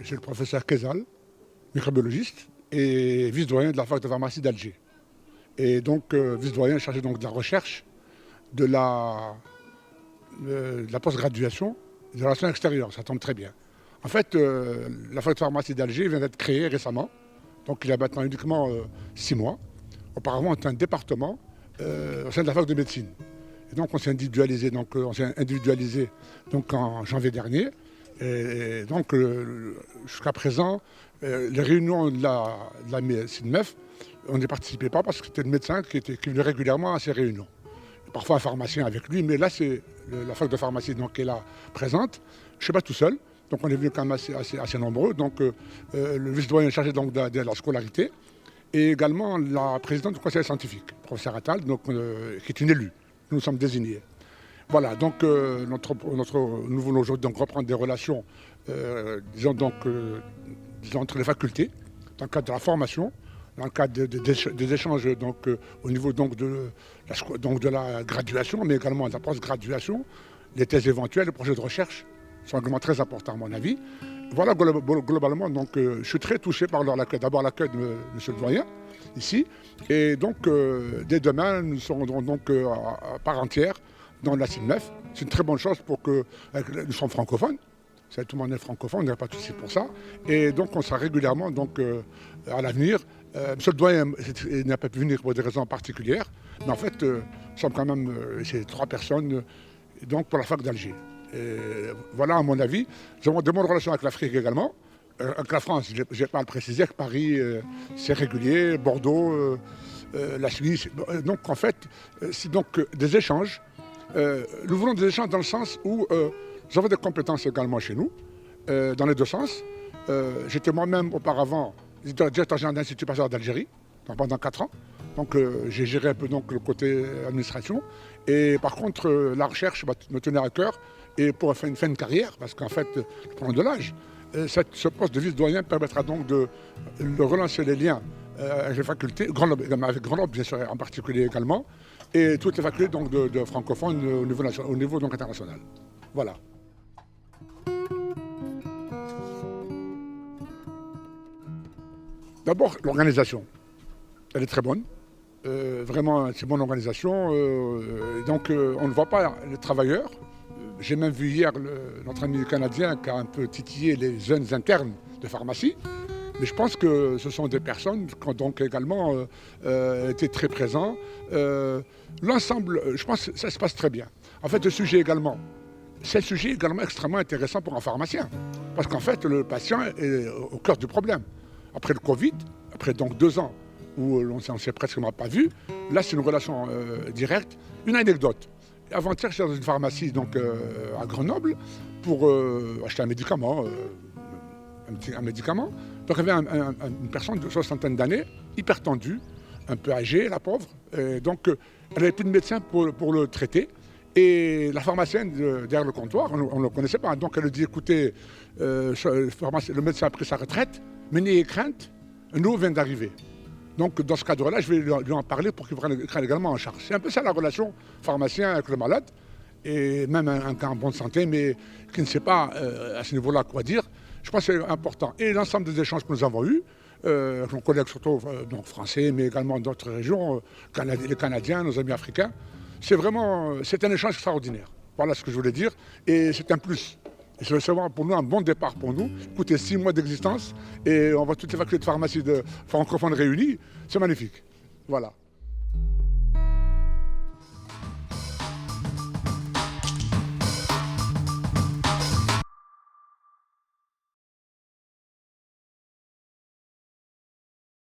je suis le professeur Kezal, microbiologiste et vice-doyen de la fac de pharmacie d'Alger. Et donc vice-doyen chargé donc de la recherche, de la post-graduation, des relations extérieures, ça tombe très bien. En fait, la fac de pharmacie d'Alger vient d'être créée récemment, donc il y a maintenant uniquement 6 mois. Auparavant, c'était un département au sein de la fac de médecine. Et donc on s'est individualisé, en janvier dernier. Et donc jusqu'à présent, les réunions de la CINMEF, on n'y participait pas parce que c'était le médecin qui venait régulièrement à ces réunions. Parfois un pharmacien avec lui, mais là c'est la fac de pharmacie donc, qui est là présente. Je ne suis pas tout seul, donc on est venu quand même assez nombreux. Donc le vice-doyen est chargé donc, de la scolarité et également la présidente du conseil scientifique, professeur Attal, donc, qui est une élue. Nous sommes désignés. Voilà, donc nous voulons aujourd'hui donc, reprendre des relations disons, entre les facultés, dans le cadre de la formation, dans le cadre des échanges donc, au niveau donc, de la graduation, mais également de la post-graduation, les thèses éventuelles, les projets de recherche sont également très importants à mon avis. Voilà, globalement, donc, je suis très touché par l'accueil. D'abord l'accueil de M. le doyen, ici, et donc dès demain, nous serons donc à part entière dans la CINMEF. C'est une très bonne chose pour que nous sommes francophones. Tout le monde est francophone, on n'a pas de souci pour ça. Et donc on sera régulièrement donc, à l'avenir. Monsieur le doyen n'a pas pu venir pour des raisons particulières, mais en fait, nous sommes quand même 3 personnes donc, pour la fac d'Alger. Voilà, à mon avis, nous avons de bonnes relations avec l'Afrique également. Avec la France, je n'ai pas à le préciser, que Paris, c'est régulier, Bordeaux, la Suisse. Donc en fait, c'est donc des échanges. Nous voulons des échanges dans le sens où nous avons des compétences également chez nous, dans les deux sens. J'étais moi-même auparavant directeur général de l'Institut Pasteur d'Algérie pendant 4 ans. Donc j'ai géré un peu donc, le côté administration. Et par contre, la recherche me tenait à cœur. Et pour faire une fin de carrière, parce qu'en fait, je prends de l'âge, ce poste de vice-doyen permettra donc de relancer les liens avec les facultés, avec Grenoble bien sûr en particulier également, et toutes les facultés donc, de francophones au niveau donc, international. Voilà. D'abord, l'organisation, elle est très bonne. Vraiment, c'est une bonne organisation. Donc, on ne voit pas les travailleurs. J'ai même vu hier notre ami canadien qui a un peu titillé les jeunes internes de pharmacie. Mais je pense que ce sont des personnes qui ont donc également été très présents. L'ensemble, je pense que ça se passe très bien. En fait, c'est un sujet également extrêmement intéressant pour un pharmacien. Parce qu'en fait, le patient est au cœur du problème. Après le Covid, après donc 2 ans où on ne s'est presque pas vu, là c'est une relation directe. Une anecdote. Avant-hier, j'étais dans une pharmacie donc, à Grenoble pour acheter un médicament. Donc il y avait une personne de 60aine d'années, hyper tendue, un peu âgée, la pauvre. Donc elle n'avait plus de médecin pour le traiter. Et la pharmacienne derrière le comptoir, on ne le connaissait pas. Donc elle lui dit, écoutez, le médecin a pris sa retraite, mais n'ayez crainte, un nouveau vient d'arriver. Donc dans ce cadre-là, je vais lui en parler pour qu'il prenne également en charge. C'est un peu ça la relation pharmacien avec le malade, et même un cas en bonne santé, mais qui ne sait pas à ce niveau-là quoi dire. Je pense que c'est important. Et l'ensemble des échanges que nous avons eus, avec nos collègues surtout donc français, mais également d'autres régions, les Canadiens, nos amis africains, c'est un échange extraordinaire. Voilà ce que je voulais dire, et c'est un plus. Et c'est vraiment pour nous un bon départ pour nous. Écoutez, 6 mois d'existence et on voit toutes les facultés de pharmacie francophones réunies. C'est magnifique. Voilà.